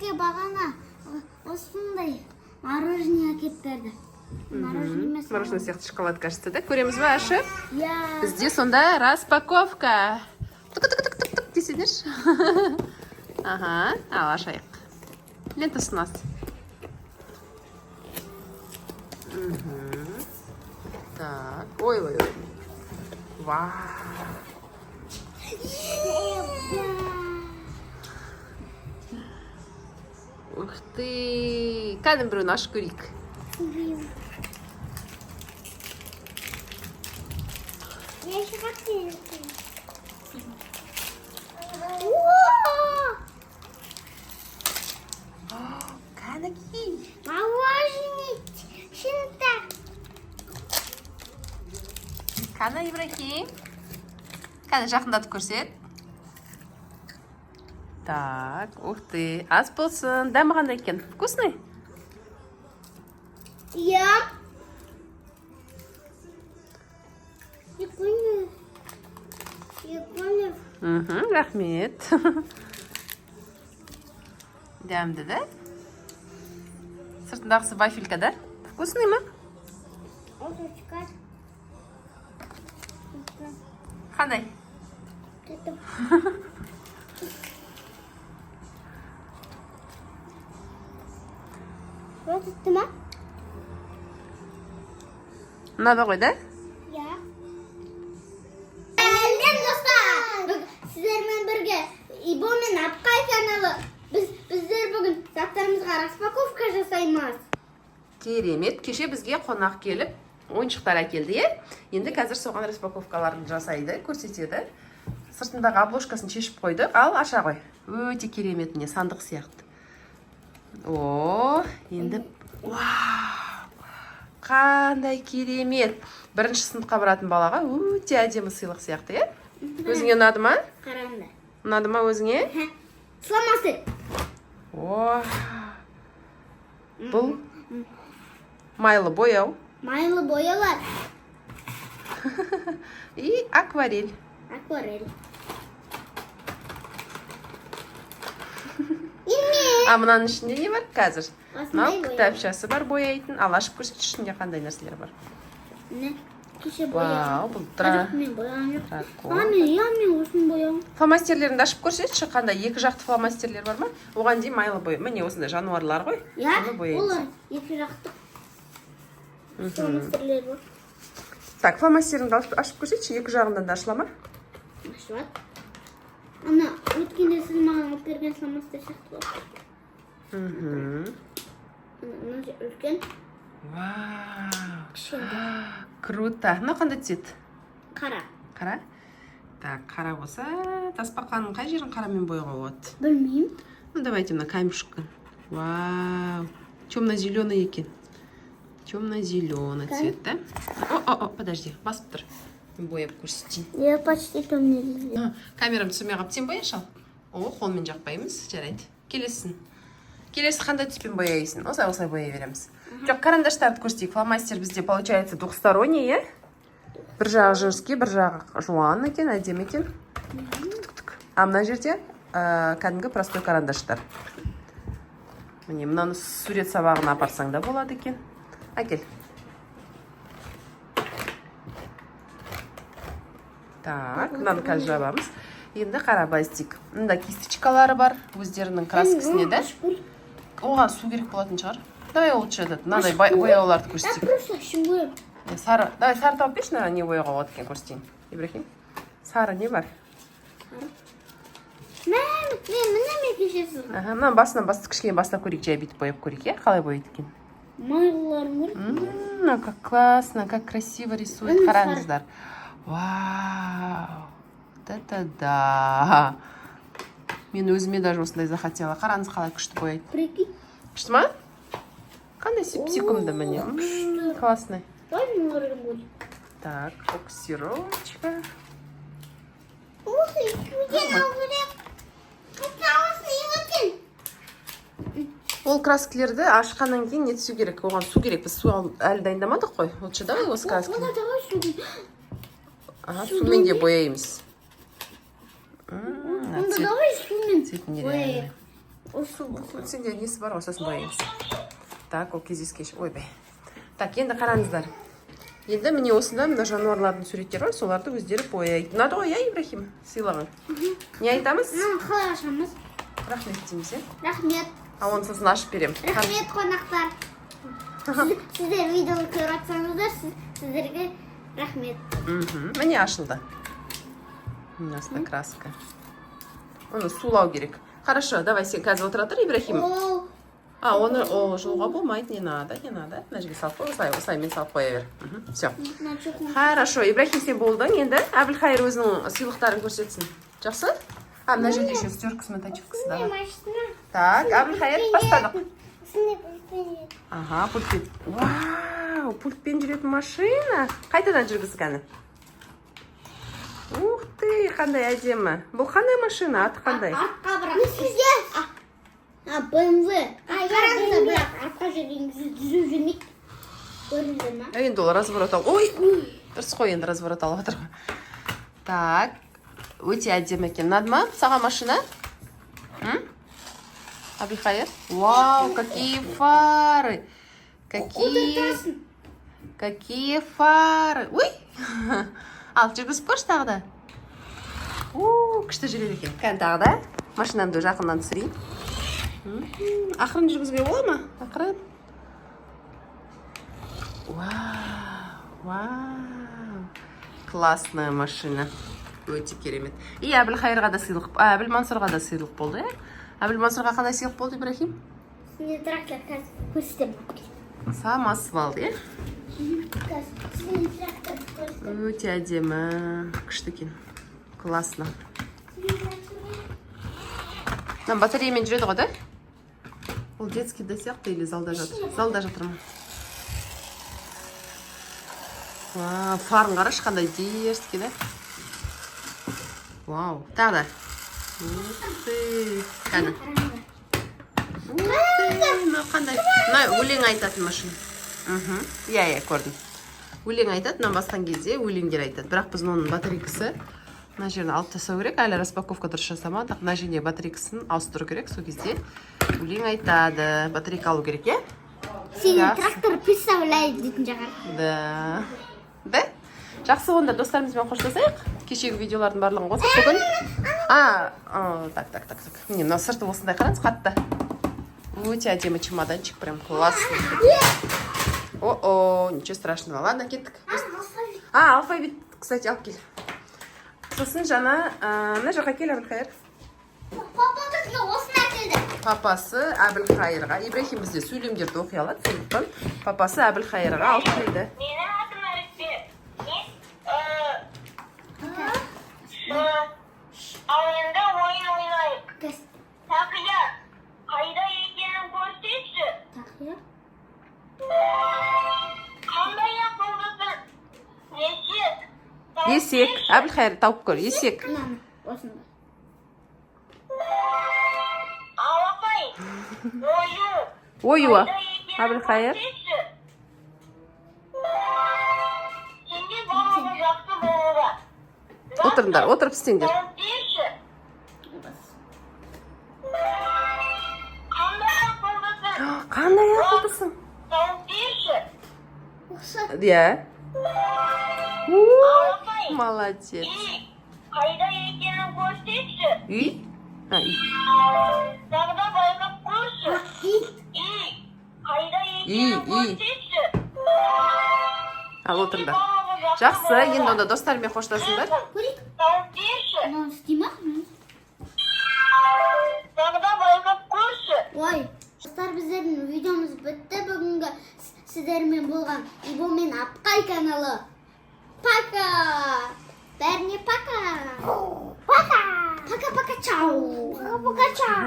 бізге бағана осындай мороженое әкеп берді. Мороженое сияқты шоколад кажется, да? Көреміз бе ашып? Иә. Бізде сонда распаковка. Тұк-тұк-тұк-тұк десеңдерші. Ага, ал ашайық. Лентасы у нас. Так, ой-ой-ой. Вау. Ух ты. Кәдім біреуін ашып көрейік. Я еще как-то... Кәнекей. Мороженое шинта. Қана, Ибрахим. Қана, жақындатып көрсет. Так, ух ты. Ас болсын. Дәмі қандай екен? Вкусный? Я. Я понял. Я понял. Рахмет. Дәмді, да? Сыртындағысы вафелька, да? Вкусный ма? Осочка. Қандай? Это. Вот это ма? Ұнады ғой, да? Я. Сәлем достар! Сіздермен бірге Ибо мен Апқай каналы. Біздер бүгін заттарымызға распаковка жасаймыз. Керемет. Кеше бізге қонақ келіп, ойыншықтар әкелді, е? Енді қазір соған распаковкаларын жасайды, көрсетеді. Сыртындағы обложкасын шешіп қойды. Ал, аша ғой. Өте керемет, міне сандық сияқты. О, енді... Вау! Қандай керемет. Бірінші сыныпқа баратын балаға өте әдемі сыйлық сияқты, е? Өзіңе ұнады ма? Қараңдар. Ұнады ма өзіңе? Сломасы. О, бұл майлы бояу. Майлы боялар. И акварель. Акварель. А мынаның ішінде не бар қазір? Мынау Осындай кітапшасы бар бояйтын. Ал ашып көрсетші, ішінде қандай нәрселер бар. Не? Кеше бояу. Вау, бұл тұра. Мен бояғам жоқ. Дракон. Мен осыны бояғам. Фломастерлеріңді ашып көрсетші, қандай екі жақты фломастерлер бар ма? Оған дейін майлы бояу. Міне осындай жануарлар ғой. Я? Соны бояймыз. Олар екі жақты. Фломастерлер бар. Так, фломастеріңді ашып көрсетші, екі жағынан да ашыла ма? Ашылады. Ана, өткенде сіз маған алып берген фломастер сияқты бар. Ана, үлкен. Вау. Кішкентай. Круто. Мынау қандай цвет? Қара. Қара? Так, қара болса, тасбақаның қай жерін қарамен бояуға болады? Білмеймін. Ну, давайте мына камешкін. Вау. Темно-зеленый екен. Темно-зеленый цвет, да? О, подожди, басып тұр. Бояп көрсетейін. Я почти темный. Камерам түсірмей қалып, сен бояшы ал. О, қолмен жақпаймыз, жарайды. Келесің. Келесі қандай түспен бояйсың? Осылай бояй береміз. Жоқ, карандаштарды көрсетейік. Фломастер бізде получается двухсторонний, е? Бір жағы жіңішке, бір жағы жуан екен, әдемі екен. А мына жерде кәдімгі простой карандаштар. Міне, мынаны сурет сабағына апарсаң да болады екен. Әкел. Так, мынаны қазір жабамыз. Енді қара пластик. Мында кисточкалары бар, өздерінің краскісіне, да? Оған су керек болатын шығар. Давай лучше этот, мынандай бояуларды көрсетейік. Просто үшін боям. Сары, давай сары тауып берші, не бояуға болады екен көрсетейін. Ибрахим, сары не бар? Мен кешесіз. Мына басынан кішкене бастап көрейік, жай бүйтіп бояп көрейік, е? Қалай бояйды екен? Майлыларым бар. Как классно, как красиво рисует. Қараңыздар. Вау! Да. Мен өзіме даже осындай захотела. Қараңыз қалай күшті бояйды. Прикинь. Күшті ма? Қандай сүйкімді міне. Классный. Так, боксировочка. Ол краскілерді ашқаннан кейін не түсу керек? Оған су керек. Біз су әлі дайындамадық қой. Лучше давай осы краскіні. Сумен де бояймыз. Давай сумен бояймыз. Осы. Сенде несі бар ғой, сосын бояймыз. Так, ол кездескеш. Ойбай. Так, енді қараңыздар. Енді міне осында мына жануарлардың суреттері бар, соларды өздері бояйды. Ұнады ғой, иә, Ибрахим? Сыйлаған. Не айтамыз? Қалай ашамыз? Рахмет дейміз, иә? Рахмет. А оны сосын ашып берем. Рахмет, қонақтар. Сіздер видеоны көріп атсаңыздар, сіздерге рахмет. Міне ашылды. Мынасында краска. Оны сулау керек. Хорошо, давай сен қазір отыра тұр, Ибрахим. А, оны жылуға болмайды, не надо. Мына жерге салып қой, осылай мен салып қоя бер. Все. Хорошо, Ибрахим, сен болдың. Енді Әбілхайыр өзінің сыйлықтарын көрсетсін. Жақсы? А, мына жерде еще стеркасы, тачивкасы да. Так, Әбілхайыр бастадық. Ага, пультпен. Вау, пультпен жүретін машина. Қайтадан жүргізі кәні. Ух ты, қандай әдемі. Бұл қандай машина, аты қандай? Артқа бірақ. BMW. Қараңыздар, бірақ артқа жүргеніңізді түзу жүрмейді. Көрінді ма? Енді ол разворот ал. Ой, дұрыс қой, енді разворот алып отыр. Так, өте әдемі екен. Ұнады ма саған машина? Әбілхайыр? Вау, какие фары! Какие фары! Ой! Алып жүргізіп көрші тағы да. Күшті жүреді екен. Кән тағы да. Машинаны жақыннан түсірейін. Ақырын жүргізуге бола ма? Ақырын. Вау. Классная машина. Өте керемет. И Әбілхайырға да сыйлық, Әбілмансұрға да сыйлық болды, е? Әбілмансұрға қандай сыйлық болды, Ибрахим? Сізде трактор көрсетем. Самосвал, е? Өте әдемі. Күшті екен. Классно. Батареямен жүреді ғой, да? Ол детский да сияқты или залда жатыр? Залда жатыр ма? Фарын қараш, қандай дерзкий, да? Вау, тағы да. Ух ты. Кәні. Қандай? Өлең айтатын машина. Иә, көрдім. Өлең айтады, мына басқан кезде өлеңдер айтады. Бірақ біз оның батарейкасы мына жерін алып тастау керек. Әлі распаковка дұрыс жасамадық. Мына жеріне батарейкасын ауыстыру керек. Сол кезде өлең айтады. Батарейка алу керек, е? Сені трактор представляет дейтін жағар. Да? Жақсы, онда достарымызбен қоштасайық. Кешегі видеолардың барлығын қосып бүгін. Так. Міне, мына сырты осындай қараңыз, қатты. Өте әдемі чемоданчик, прям классный. О-о, ничего страшного. Ладно, кеттік. Алфавит, кстати, алып кел. Сосын жаңа, мына жаққа кел, Әбілхайыр. Папа бізге осыны әкелді. Папасы Әбілхайырға. Ибрахим бізде сөйлемдерді оқи алады, сондықтан папасы Әбілхайырға алып келді. Менің атым Әріпбек. Ал енді ойын ойнайық. Тақия, қайда екенін көрсетші. Тақия? Қандай ақылдысың? Есек. Есек. Әбілхайыр тауып көр. Есек. Осында. Алапай. Ою. Оюа. Әбілхайыр. Сенде барлығы жақсы болуға. Отырыңдар, отырып істеңдер. Қандай ақылдысың? Осы. Иә. Молодец. Қайда екенін көрсетші. Үй? Үй. Тағы да байқап көрші. Қайда екенін көрсетші. Ал отырыңдар. Жақсы, енді онда достарымен қоштасыңдар. Көрейік. Тауып берші. Мынау істей ма? Тағы да байқап көрші. Ой, достар, біздердің видеомыз бітті. Бүгінгі сіздермен болған Ибо мен Апқай каналы. Пока! Бәріне пока! Пока! Пока-пока, чау! Пока-пока, чау!